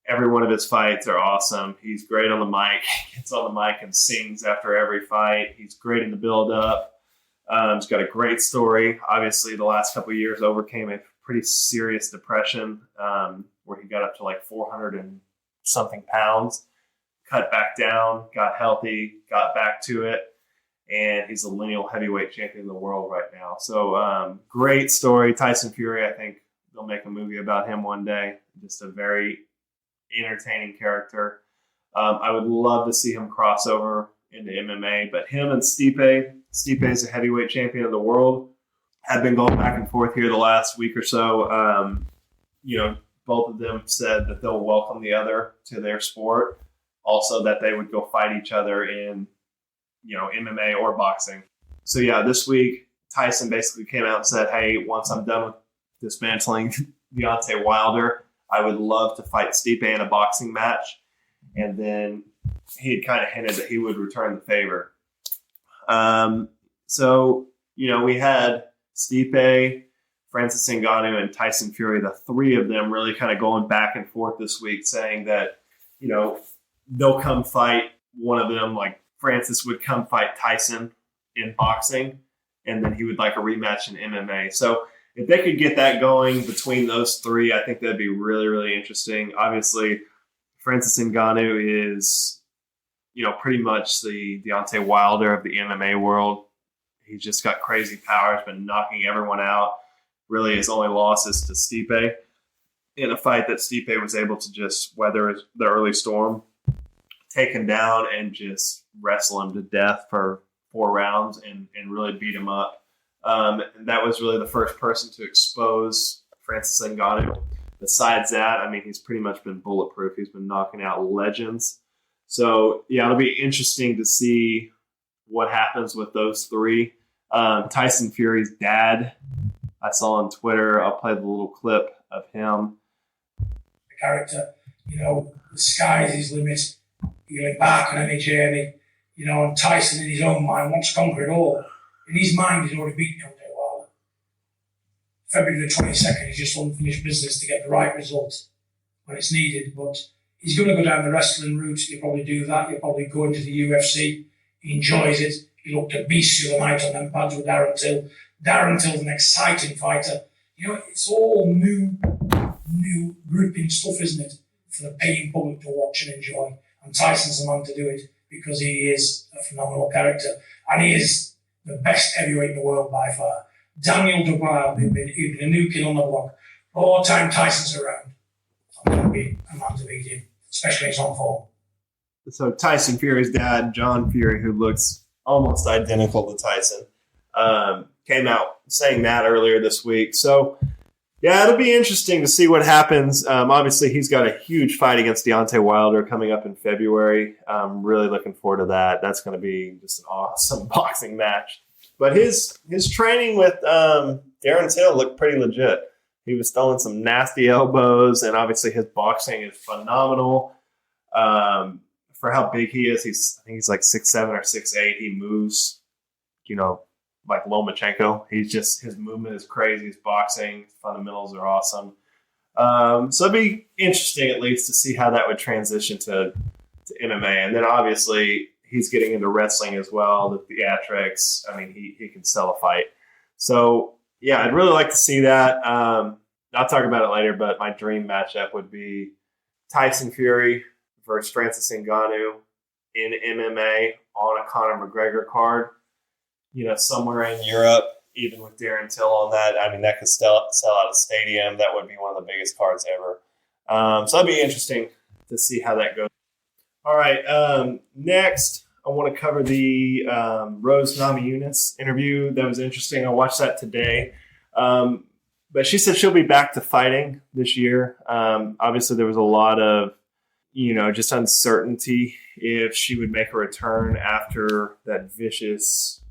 Every one of his fights are awesome. He's great on the mic. He gets on the mic and sings after every fight. He's great in the build-up. He's got a great story. Obviously, the last couple of years overcame a pretty serious depression where he got up to like 400 and something pounds. cut back down, got healthy, got back to it, and he's a lineal heavyweight champion of the world right now. So great story. Tyson Fury, I think they'll make a movie about him one day. Just a very entertaining character. I would love to see him cross over into MMA, but him and Stipe is a heavyweight champion of the world, have been going back and forth here the last week or so. Both of them said that they'll welcome the other to their sport. Also that they would go fight each other in, MMA or boxing. So yeah, this week, Tyson basically came out and said, hey, once I'm done with dismantling Deontay Wilder, I would love to fight Stipe in a boxing match. And then he had kind of hinted that he would return the favor. We had Stipe, Francis Ngannou, and Tyson Fury, the three of them really kind of going back and forth this week, saying that, they'll come fight one of them, like Francis would come fight Tyson in boxing, and then he would like a rematch in MMA. So if they could get that going between those three, I think that'd be really, really interesting. Obviously, Francis Ngannou is, pretty much the Deontay Wilder of the MMA world. He's just got crazy power. He's been knocking everyone out. Really, his only loss is to Stipe in a fight that Stipe was able to just weather the early storm, take him down, and just wrestle him to death for 4 rounds and really beat him up. And that was really the first person to expose Francis Ngannou. Besides that, he's pretty much been bulletproof. He's been knocking out legends. So, yeah, it'll be interesting to see what happens with those three. Tyson Fury's dad, I saw on Twitter. I'll play the little clip of him. The character, the sky is his limit. He'll embark on any journey. And Tyson in his own mind wants to conquer it all. In his mind, he's already beaten Deontay Wilder. February the 22nd is just unfinished business to get the right result when it's needed. But he's going to go down the wrestling route. He'll probably do that. He'll probably go into the UFC. He enjoys it. He looked at Beast the other night on them pads with Darren Till. Darren Till's an exciting fighter. It's all new grouping stuff, isn't it? For the paying public to watch and enjoy. And Tyson's the man to do it because he is a phenomenal character. And he is the best heavyweight in the world by far. Daniel Dubois, he'd been a new kid on the block. All the time Tyson's around, I'm going to be a man to beat him, especially his on form. So Tyson Fury's dad, John Fury, who looks almost identical to Tyson, came out saying that earlier this week. So, yeah, it'll be interesting to see what happens. Obviously, he's got a huge fight against Deontay Wilder coming up in February. I'm really looking forward to that. That's going to be just an awesome boxing match. But his training with Darren Till looked pretty legit. He was throwing some nasty elbows, and obviously his boxing is phenomenal. For how big he is, I think he's like 6'7" or 6'8". He moves, like Lomachenko. His movement is crazy. His boxing, his fundamentals are awesome. So it'd be interesting at least to see how that would transition to MMA. And then obviously he's getting into wrestling as well, the theatrics. He can sell a fight. So yeah, I'd really like to see that. I'll talk about it later, but my dream matchup would be Tyson Fury versus Francis Ngannou in MMA on a Conor McGregor card. Somewhere in Europe, even with Darren Till on that. That could sell out a stadium. That would be one of the biggest cards ever. So that'd be interesting to see how that goes. All right. Next, I want to cover the Rose Namajunas interview. That was interesting. I watched that today. But she said she'll be back to fighting this year. Obviously, there was a lot of, just uncertainty if she would make a return after that vicious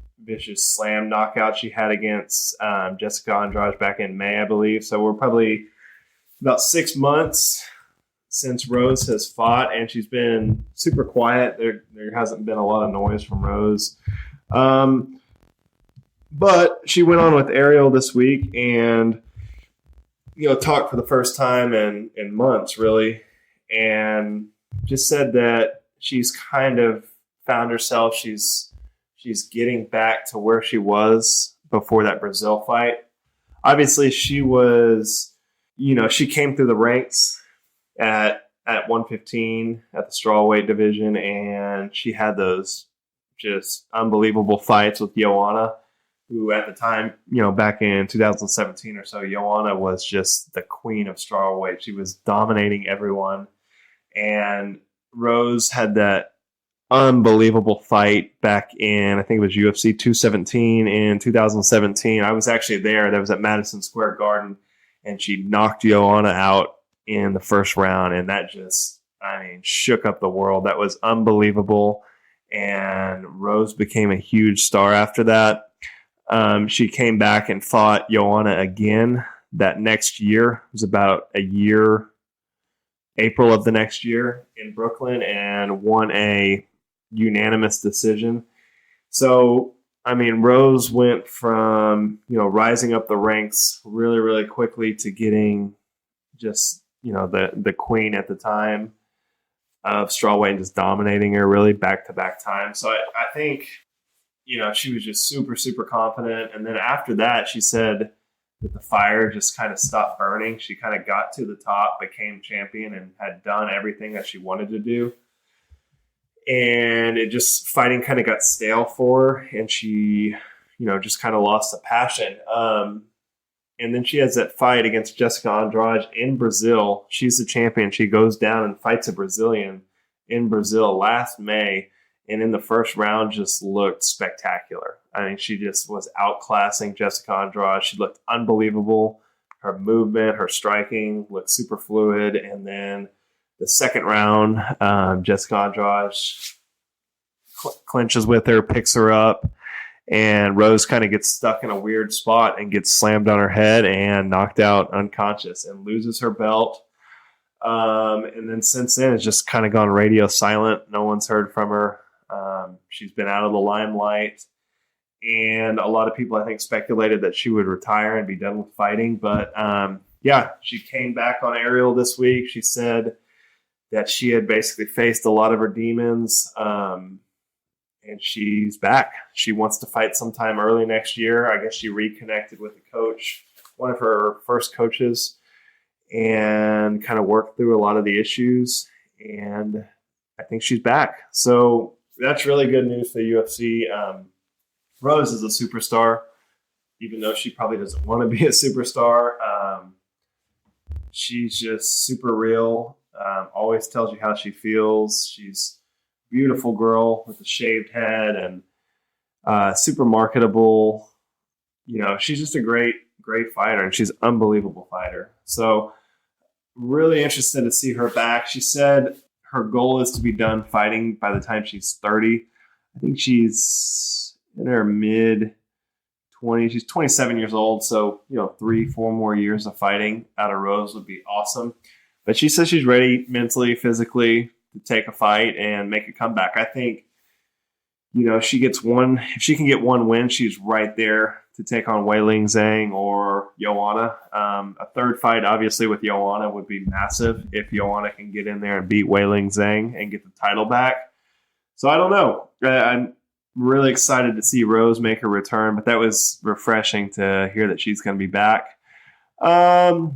slam knockout she had against Jessica Andrade back in May, I believe. So we're probably about 6 months since Rose has fought, and she's been super quiet. There hasn't been a lot of noise from Rose. But she went on with Ariel this week and, talked for the first time in months, really, and just said that she's kind of found herself. She's getting back to where she was before that Brazil fight. Obviously, she was, she came through the ranks at at 115 at the strawweight division, and she had those just unbelievable fights with Joanna, who at the time, back in 2017 or so, Joanna was just the queen of strawweight. She was dominating everyone. And Rose had that unbelievable fight back in, I think it was UFC 217 in 2017. I was actually there. That was at Madison Square Garden, and she knocked Joanna out in the first round, and that just, shook up the world. That was unbelievable, and Rose became a huge star after that. She came back and fought Joanna again that next year. It was about a year, April of the next year in Brooklyn, and won a unanimous decision. So, Rose went from, rising up the ranks really, really quickly to getting just, the queen at the time of strawweight and just dominating her really back-to-back time. So I think, she was just super, super confident. And then after that, she said that the fire just kind of stopped burning. She kind of got to the top, became champion, and had done everything that she wanted to do. And fighting kind of got stale for her, and she, just kind of lost the passion. And then she has that fight against Jessica Andrade in Brazil. She's the champion. She goes down and fights a Brazilian in Brazil last May. And in the first round, just looked spectacular. She just was outclassing Jessica Andrade. She looked unbelievable. Her movement, her striking looked super fluid. And then the second round, Jessica Andrade clinches with her, picks her up, and Rose kind of gets stuck in a weird spot and gets slammed on her head and knocked out unconscious and loses her belt. And then since then, it's just kind of gone radio silent. No one's heard from her. She's been out of the limelight. And a lot of people, I think, speculated that she would retire and be done with fighting. But, she came back on Ariel this week. She said that she had basically faced a lot of her demons, and she's back. She wants to fight sometime early next year. I guess she reconnected with the coach, one of her first coaches, and kind of worked through a lot of the issues. And I think she's back. So that's really good news for the UFC. Rose is a superstar, even though she probably doesn't want to be a superstar. She's just super real. Always tells you how she feels. She's a beautiful girl with a shaved head and super marketable. She's just a great, great fighter, and she's an unbelievable fighter. So really interested to see her back. She said her goal is to be done fighting by the time she's 30. I think she's in her mid-20s. She's 27 years old, so 3-4 more years of fighting out of Rose would be awesome. But she says she's ready mentally, physically to take a fight and make a comeback. I think, she gets if she can get one win, she's right there to take on Weili Zhang or Joanna. A third fight, obviously, with Joanna would be massive if Joanna can get in there and beat Weili Zhang and get the title back. So I don't know. I'm really excited to see Rose make her return, but that was refreshing to hear that she's going to be back. Other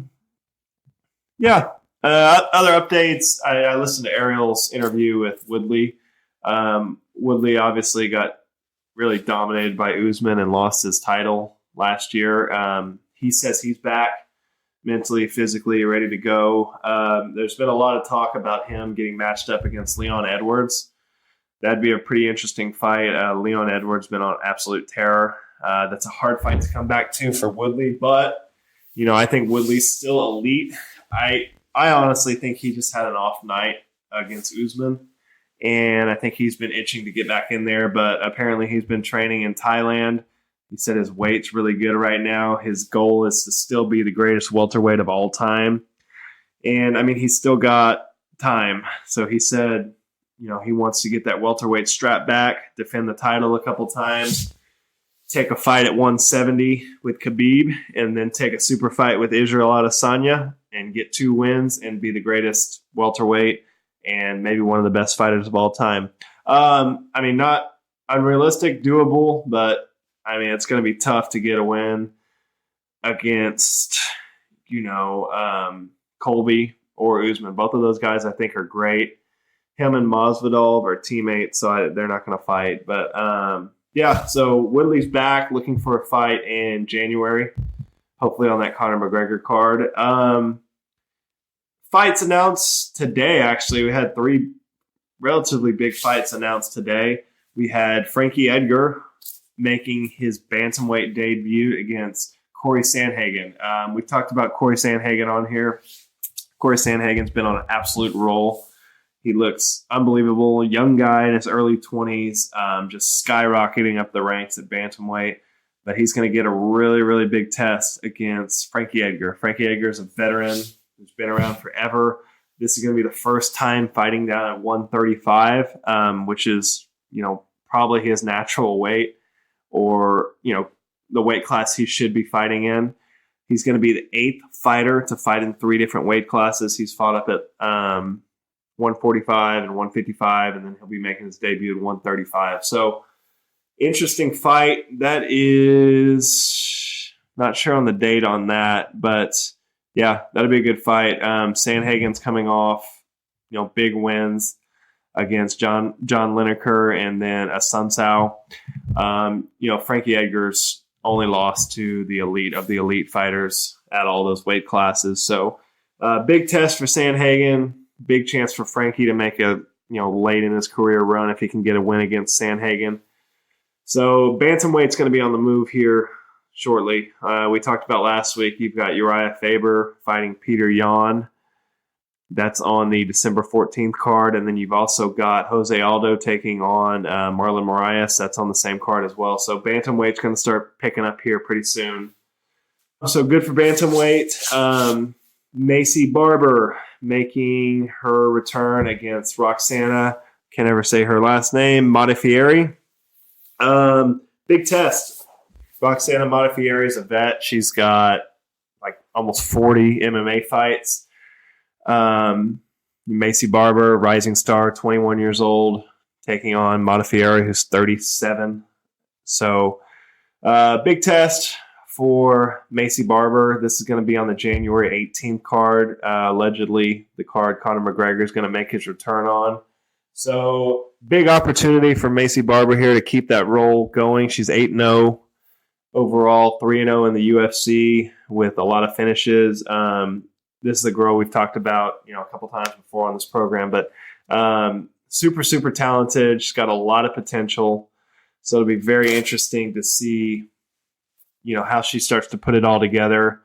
updates. I listened to Ariel's interview with Woodley. Woodley obviously got really dominated by Usman and lost his title last year. He says he's back mentally, physically, ready to go. There's been a lot of talk about him getting matched up against Leon Edwards. That'd be a pretty interesting fight. Leon Edwards been on absolute terror. That's a hard fight to come back to for Woodley, but I think Woodley's still elite. I honestly think he just had an off night against Usman, and I think he's been itching to get back in there, but apparently he's been training in Thailand. He said his weight's really good right now. His goal is to still be the greatest welterweight of all time. And, he's still got time. So he said, he wants to get that welterweight strap back, defend the title a couple times, take a fight at 170 with Khabib, and then take a super fight with Israel Adesanya and get 2 wins and be the greatest welterweight and maybe one of the best fighters of all time. Not unrealistic, doable, but it's going to be tough to get a win against, Colby or Usman. Both of those guys I think are great. Him and Masvidal are teammates, so they're not going to fight. But so Woodley's back, looking for a fight in January, hopefully on that Conor McGregor card. Fights announced today, actually. We had 3 relatively big fights announced today. We had Frankie Edgar making his bantamweight debut against Corey Sandhagen. We've talked about Corey Sandhagen on here. Corey Sandhagen's been on an absolute roll. He looks unbelievable. Young guy in his early 20s, just skyrocketing up the ranks at bantamweight. But he's going to get a really, really big test against Frankie Edgar. Frankie Edgar is a veteran who's been around forever. This is going to be the first time fighting down at 135, which is, probably his natural weight, or, the weight class he should be fighting in. He's going to be the 8th fighter to fight in 3 different weight classes. He's fought up at 145 and 155, and then he'll be making his debut at 135. So, interesting fight. That is, not sure on the date on that, but yeah, that'll be a good fight. Sandhagen's coming off, big wins against John Lineker and then Asuncao. Frankie Edgar's only lost to the elite of the elite fighters at all those weight classes. So, big test for Sandhagen. Big chance for Frankie to make a late in his career run if he can get a win against Sandhagen. So bantamweight's going to be on the move here shortly. We talked about last week. You've got Uriah Faber fighting Peter Yan. That's on the December 14th card. And then you've also got Jose Aldo taking on Marlon Moraes. That's on the same card as well. So bantamweight's going to start picking up here pretty soon. So good for bantamweight. Macy Barber making her return against Roxana. Can't ever say her last name. Modafferi. Big test. Roxana Modafferi is a vet. She's got like almost 40 MMA fights. Macy Barber, rising star, 21 years old, taking on Modafferi, who's 37. So, big test for Macy Barber. This is going to be on the January 18th card. Allegedly, the card Conor McGregor is going to make his return on. So, big opportunity for Macy Barber here to keep that roll going. She's 8-0 overall, 3-0 in the UFC with a lot of finishes. This is a girl we've talked about, a couple times before on this program, but super, super talented. She's got a lot of potential. So it'll be very interesting to see, how she starts to put it all together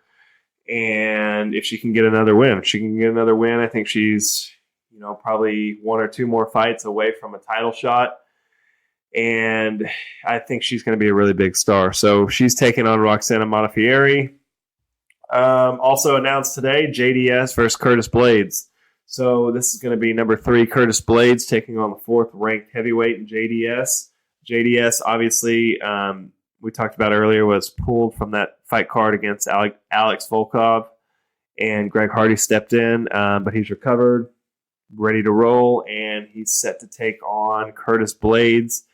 and if she can get another win. If she can get another win, I think she's, probably 1 or 2 more fights away from a title shot. And I think she's going to be a really big star. So she's taking on Roxana Modafferi. Also announced today, JDS versus Curtis Blades. So this is going to be number 3, Curtis Blades, taking on the 4th ranked heavyweight in JDS. JDS, obviously, we talked about earlier, was pulled from that fight card against Alex Volkov, and Greg Hardy stepped in, but he's recovered, ready to roll, and he's set to take on Curtis Blades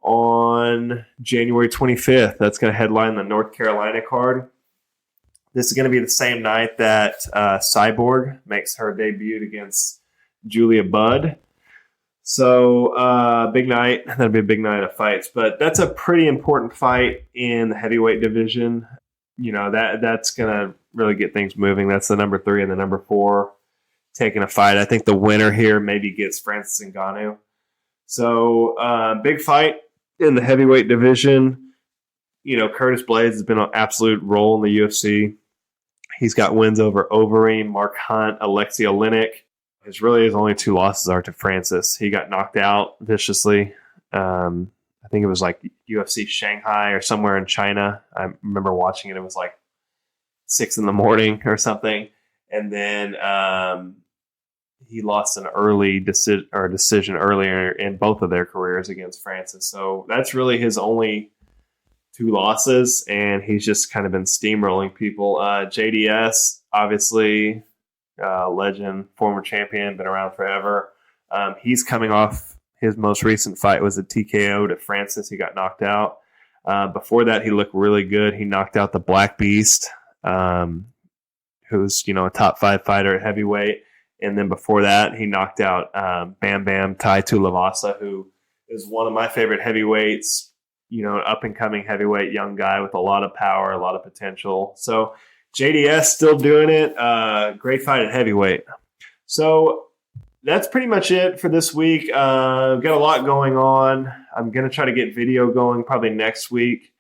on January 25th. That's going to headline the North Carolina card. This is going to be the same night that Cyborg makes her debut against Julia Budd. So, big night. That'll be a big night of fights. But that's a pretty important fight in the heavyweight division. That's going to really get things moving. That's the number 3 and the number 4 taking a fight. I think the winner here maybe gets Francis Ngannou. So, big fight in the heavyweight division. Curtis Blades has been an absolute role in the UFC. He's got wins over Overeem, Mark Hunt, Alexei Oleinik. His only 2 losses are to Francis. He got knocked out viciously. I think it was like UFC Shanghai or somewhere in China. I remember watching it. It was like 6 a.m. or something. And then he lost an early decision earlier in both of their careers against Francis. So that's really his only 2 losses, and he's just kind of been steamrolling people. JDS, obviously, legend, former champion, been around forever. He's coming off his most recent fight was a TKO to Francis. He got knocked out. Before that, he looked really good. He knocked out the Black Beast, who's a top 5 fighter at heavyweight. And then before that, he knocked out Bam Bam Tai Tuivasa, who is one of my favorite heavyweights, up-and-coming heavyweight, young guy with a lot of power, a lot of potential. So JDS still doing it. Great fight at heavyweight. So that's pretty much it for this week. Got a lot going on. I'm going to try to get video going probably next week,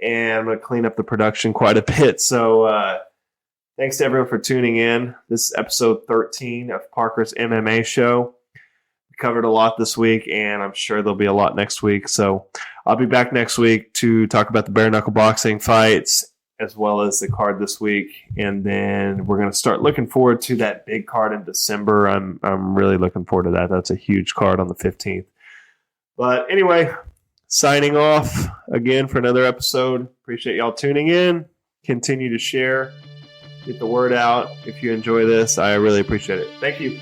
and I'm going to clean up the production quite a bit. So thanks to everyone for tuning in. This is episode 13 of Parker's MMA show. We covered a lot this week, and I'm sure there'll be a lot next week. So I'll be back next week to talk about the bare knuckle boxing fights as well as the card this week. And then we're going to start looking forward to that big card in December. I'm really looking forward to that. That's a huge card on the 15th. But anyway, signing off again for another episode. Appreciate y'all tuning in. Continue to share. Get the word out. If you enjoy this, I really appreciate it. Thank you.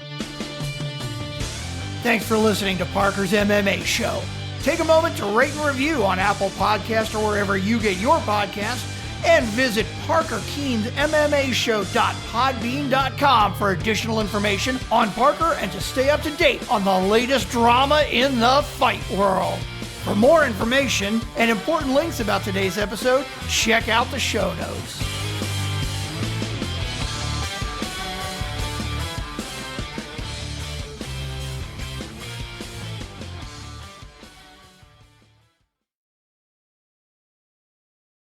Thanks for listening to Parker's MMA show. Take a moment to rate and review on Apple Podcasts or wherever you get your podcasts. And visit ParkerKeane'sMMAShow.podbean.com for additional information on Parker and to stay up to date on the latest drama in the fight world. For more information and important links about today's episode, check out the show notes.